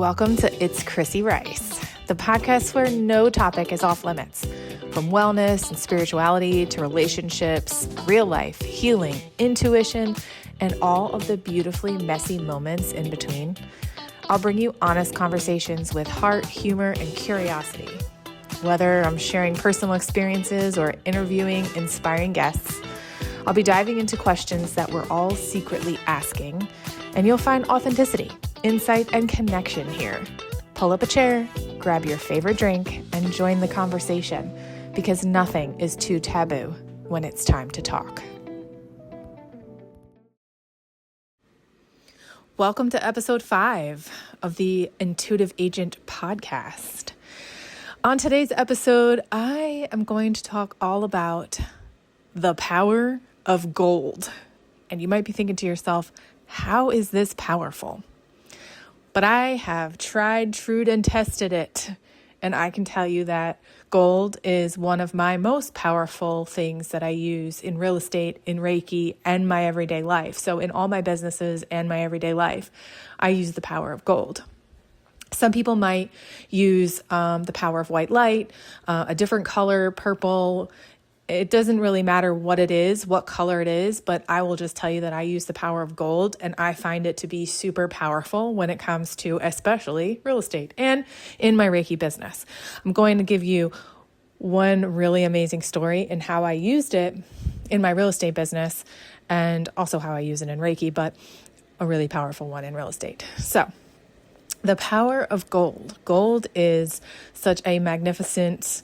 Welcome to It's Chrissy Rice, the podcast where no topic is off limits. From wellness and spirituality to relationships, real life, healing, intuition, and all of the beautifully messy moments in between. I'll bring you honest conversations with heart, humor, and curiosity. Whether I'm sharing personal experiences or interviewing inspiring guests, I'll be diving into questions that we're all secretly asking, and you'll find authenticity, insight, and connection here. Pull up a chair, grab your favorite drink, and join the conversation, because nothing is too taboo when it's time to talk. Welcome to episode 5 of the Intuitive Agent podcast. On today's episode, I am going to talk all about the power of gold. And you might be thinking to yourself, how is this powerful? But I have tried, trued, and tested it. And I can tell you that gold is one of my most powerful things that I use in real estate, in Reiki, and my everyday life. So in all my businesses and my everyday life, I use the power of gold. Some people might use the power of white light, a different color, purple. It doesn't really matter what it is, what color it is, but I will just tell you that I use the power of gold, and I find it to be super powerful when it comes to especially real estate and in my Reiki business. I'm going to give you one really amazing story in how I used it in my real estate business and also how I use it in Reiki, but a really powerful one in real estate. So the power of gold. Gold is such a magnificent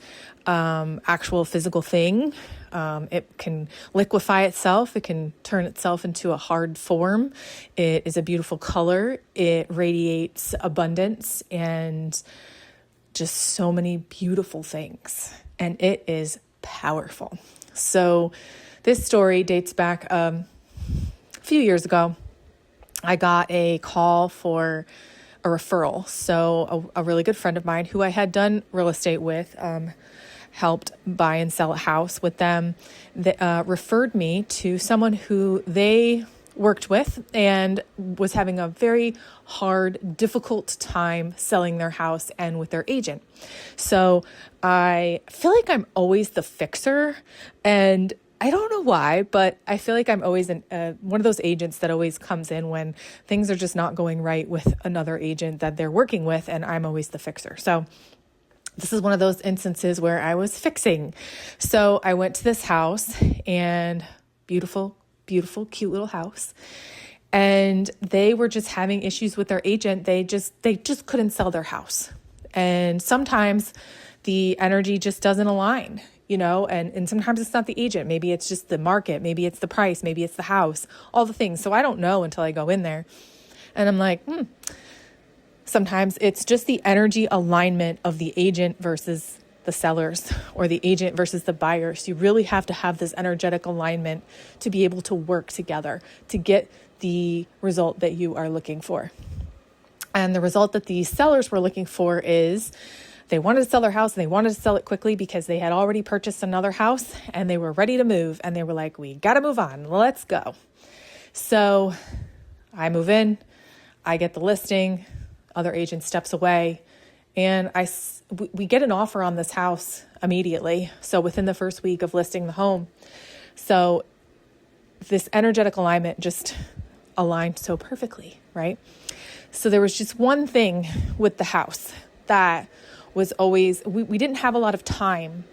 actual physical thing. It can liquefy itself. It can turn itself into a hard form. It is a beautiful color. It radiates abundance and just so many beautiful things. And it is powerful. So this story dates back a few years ago. I got a call for a referral. So a really good friend of mine who I had done real estate with, helped buy and sell a house with them, that referred me to someone who they worked with and was having a very hard, difficult time selling their house and with their agent. So I feel like I'm always the fixer, and I don't know why, but I feel like I'm always one of those agents that always comes in when things are just not going right with another agent that they're working with, and I'm always the fixer. So this is one of those instances where I was fixing. So I went to this house, and beautiful, beautiful, cute little house. And they were just having issues with their agent. They just couldn't sell their house. And sometimes the energy just doesn't align, and sometimes it's not the agent. Maybe it's just the market. Maybe it's the price. Maybe it's the house, all the things. So I don't know until I go in there. And I'm like, Sometimes it's just the energy alignment of the agent versus the sellers, or the agent versus the buyers. You really have to have this energetic alignment to be able to work together to get the result that you are looking for. And the result that the sellers were looking for is they wanted to sell their house, and they wanted to sell it quickly because they had already purchased another house and they were ready to move. And they were like, we got to move on. Let's go. So I move in, I get the listing. Other agent steps away, and we get an offer on this house immediately. So within the first week of listing the home. So this energetic alignment just aligned so perfectly, right? So there was just one thing with the house that was always, we didn't have a lot of time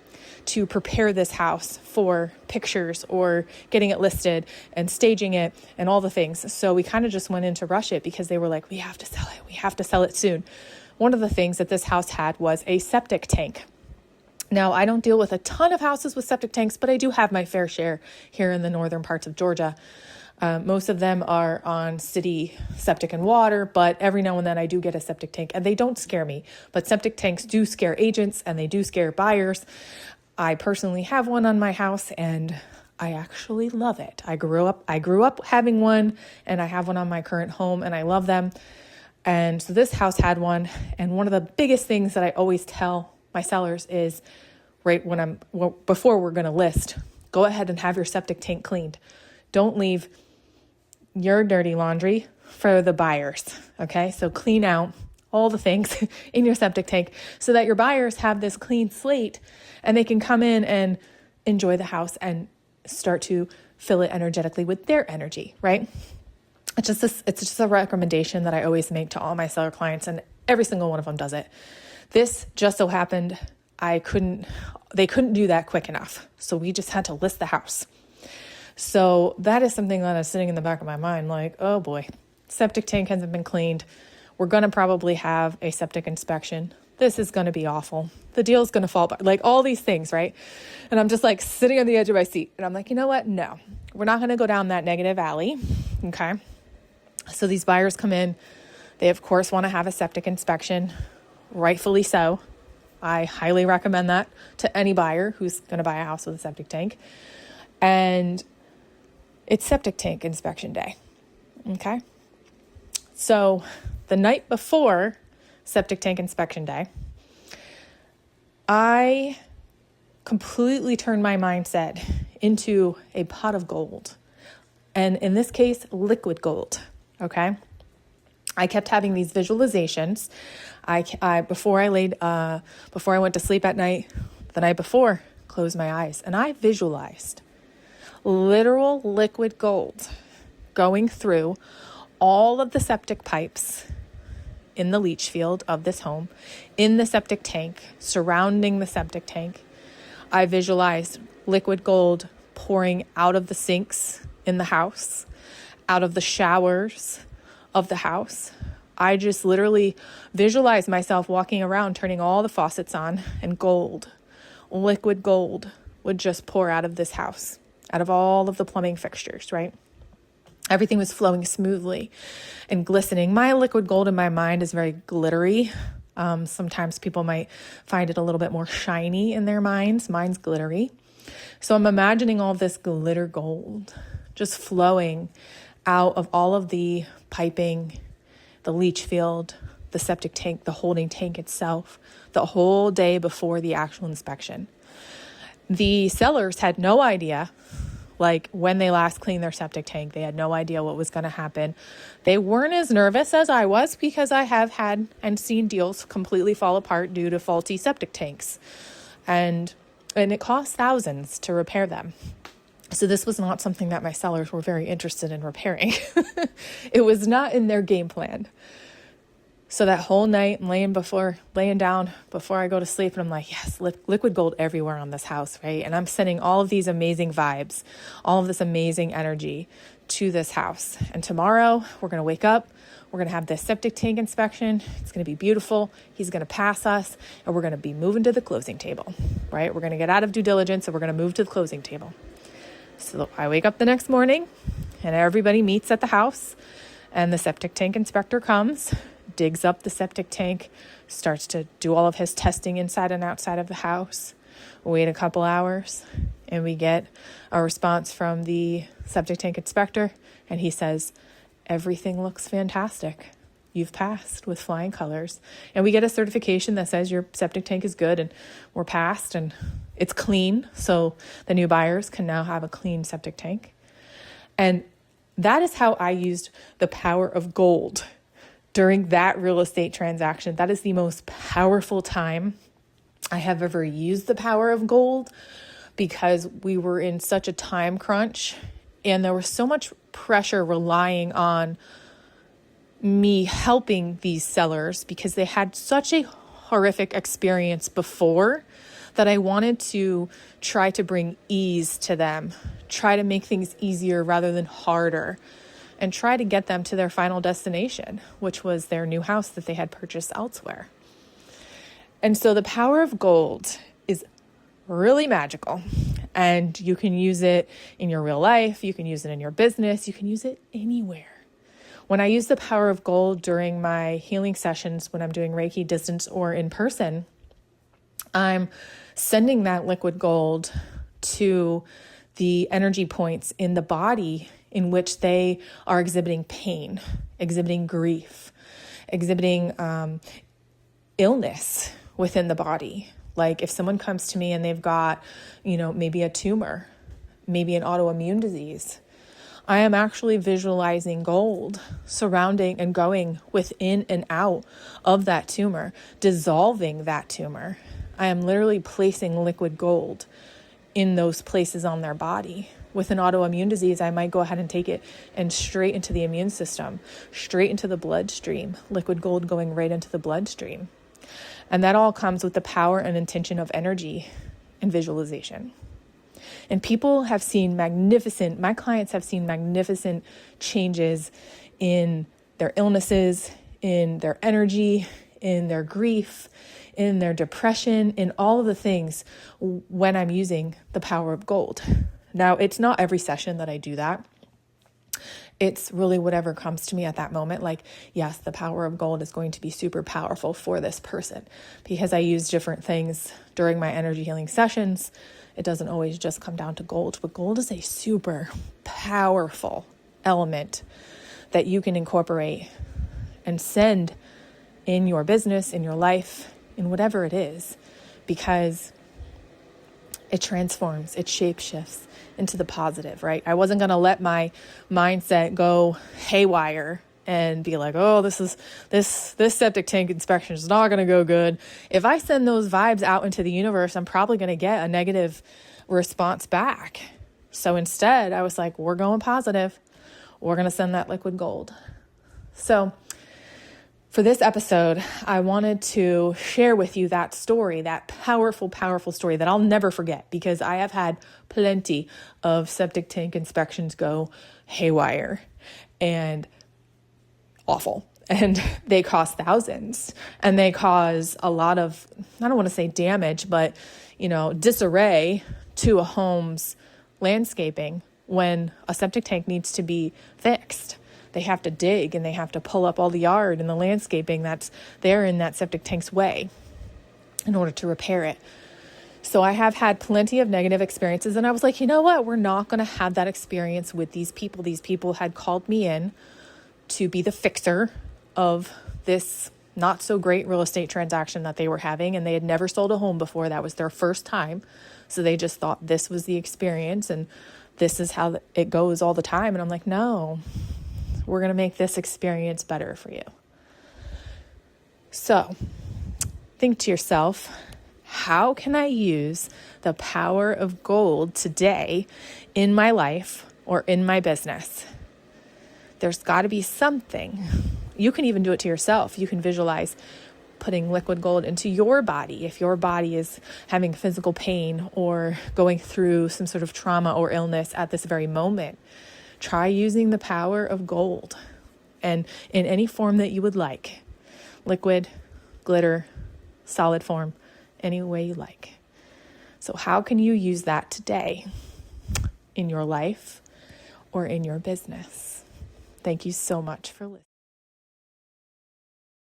to prepare this house for pictures or getting it listed and staging it and all the things. So we kind of just went in to rush it because they were like, we have to sell it. We have to sell it soon. One of the things that this house had was a septic tank. Now, I don't deal with a ton of houses with septic tanks, but I do have my fair share here in the northern parts of Georgia. Most of them are on city septic and water, but every now and then I do get a septic tank, and they don't scare me. But septic tanks do scare agents, and they do scare buyers. I personally have one on my house, and I actually love it. I grew up having one, and I have one on my current home, and I love them. And so this house had one. And one of the biggest things that I always tell my sellers is before we're going to list, go ahead and have your septic tank cleaned. Don't leave your dirty laundry for the buyers. Okay. So clean out all the things in your septic tank so that your buyers have this clean slate and they can come in and enjoy the house and start to fill it energetically with their energy, right? It's just a recommendation that I always make to all my seller clients, and every single one of them does it. This just so happened they couldn't do that quick enough. So we just had to list the house. So that is something that is sitting in the back of my mind, like, oh boy, septic tank hasn't been cleaned. We're going to probably have a septic inspection. This is going to be awful. The deal's going to fall apart, like all these things, right? And I'm just like sitting on the edge of my seat. And I'm like, you know what? No, we're not going to go down that negative alley. Okay. So these buyers come in. They, of course, want to have a septic inspection. Rightfully so. I highly recommend that to any buyer who's going to buy a house with a septic tank. And it's septic tank inspection day. Okay. So the night before septic tank inspection day, I completely turned my mindset into a pot of gold. And in this case, liquid gold. Okay. I kept having these visualizations. Before I went to sleep at night, the night before, closed my eyes and I visualized literal liquid gold going through all of the septic pipes in the leach field of this home, in the septic tank, surrounding the septic tank. I visualized liquid gold pouring out of the sinks in the house, out of the showers of the house. I just literally visualized myself walking around, turning all the faucets on, and gold, liquid gold, would just pour out of this house, out of all of the plumbing fixtures, right? Everything was flowing smoothly and glistening. My liquid gold in my mind is very glittery. Sometimes people might find it a little bit more shiny in their minds. Mine's glittery. So I'm imagining all this glitter gold just flowing out of all of the piping, the leach field, the septic tank, the holding tank itself, the whole day before the actual inspection. The sellers had no idea, like when they last cleaned their septic tank, they had no idea what was going to happen. They weren't as nervous as I was because I have had and seen deals completely fall apart due to faulty septic tanks. And it costs thousands to repair them. So this was not something that my sellers were very interested in repairing. It was not in their game plan. So that whole night, I'm laying down before I go to sleep, and I'm like, yes, liquid gold everywhere on this house, right? And I'm sending all of these amazing vibes, all of this amazing energy to this house. And tomorrow we're going to wake up. We're going to have this septic tank inspection. It's going to be beautiful. He's going to pass us, and we're going to be moving to the closing table, right? We're going to get out of due diligence, and we're going to move to the closing table. So I wake up the next morning, and everybody meets at the house, and the septic tank inspector comes, digs up the septic tank, starts to do all of his testing inside and outside of the house. Wait a couple hours, and we get a response from the septic tank inspector, and he says, everything looks fantastic. You've passed with flying colors. And we get a certification that says your septic tank is good and we're passed and it's clean. So the new buyers can now have a clean septic tank. And that is how I used the power of gold during that real estate transaction. That is the most powerful time I have ever used the power of gold, because we were in such a time crunch and there was so much pressure relying on me helping these sellers because they had such a horrific experience before that I wanted to try to bring ease to them, try to make things easier rather than harder, and try to get them to their final destination, which was their new house that they had purchased elsewhere. And so the power of gold is really magical, and you can use it in your real life. You can use it in your business. You can use it anywhere. When I use the power of gold during my healing sessions, when I'm doing Reiki distance or in person, I'm sending that liquid gold to the energy points in the body in which they are exhibiting pain, exhibiting grief, exhibiting illness within the body. Like if someone comes to me and they've got, maybe a tumor, maybe an autoimmune disease, I am actually visualizing gold surrounding and going within and out of that tumor, dissolving that tumor. I am literally placing liquid gold in those places on their body. With an autoimmune disease, I might go ahead and take it and straight into the immune system, straight into the bloodstream, liquid gold going right into the bloodstream. And that all comes with the power and intention of energy and visualization. And people have seen my clients have seen magnificent changes in their illnesses, in their energy, in their grief, in their depression, in all of the things when I'm using the power of gold. Now, it's not every session that I do that. It's really whatever comes to me at that moment. Like, yes, the power of gold is going to be super powerful for this person because I use different things during my energy healing sessions. It doesn't always just come down to gold, but gold is a super powerful element that you can incorporate and send in your business, in your life, in whatever it is, because it transforms, it shapeshifts into the positive, right? I wasn't going to let my mindset go haywire and be like, oh, this septic tank inspection is not going to go good. If I send those vibes out into the universe, I'm probably going to get a negative response back. So instead, I was like, we're going positive. We're going to send that liquid gold. So for this episode, I wanted to share with you that story, that powerful, powerful story that I'll never forget, because I have had plenty of septic tank inspections go haywire and awful. And they cost thousands, and they cause a lot of, I don't want to say damage, but, disarray to a home's landscaping when a septic tank needs to be fixed. They have to dig and they have to pull up all the yard and the landscaping that's there in that septic tank's way in order to repair it. So I have had plenty of negative experiences, and I was like, you know what? We're not going to have that experience with these people. These people had called me in to be the fixer of this not so great real estate transaction that they were having, and they had never sold a home before. That was their first time. So they just thought this was the experience and this is how it goes all the time. And I'm like, no, we're going to make this experience better for you. So think to yourself, how can I use the power of gold today in my life or in my business? There's got to be something. You can even do it to yourself. You can visualize putting liquid gold into your body. If your body is having physical pain or going through some sort of trauma or illness at this very moment, try using the power of gold, and in any form that you would like. Liquid, glitter, solid form, any way you like. So how can you use that today in your life or in your business? Thank you so much for listening.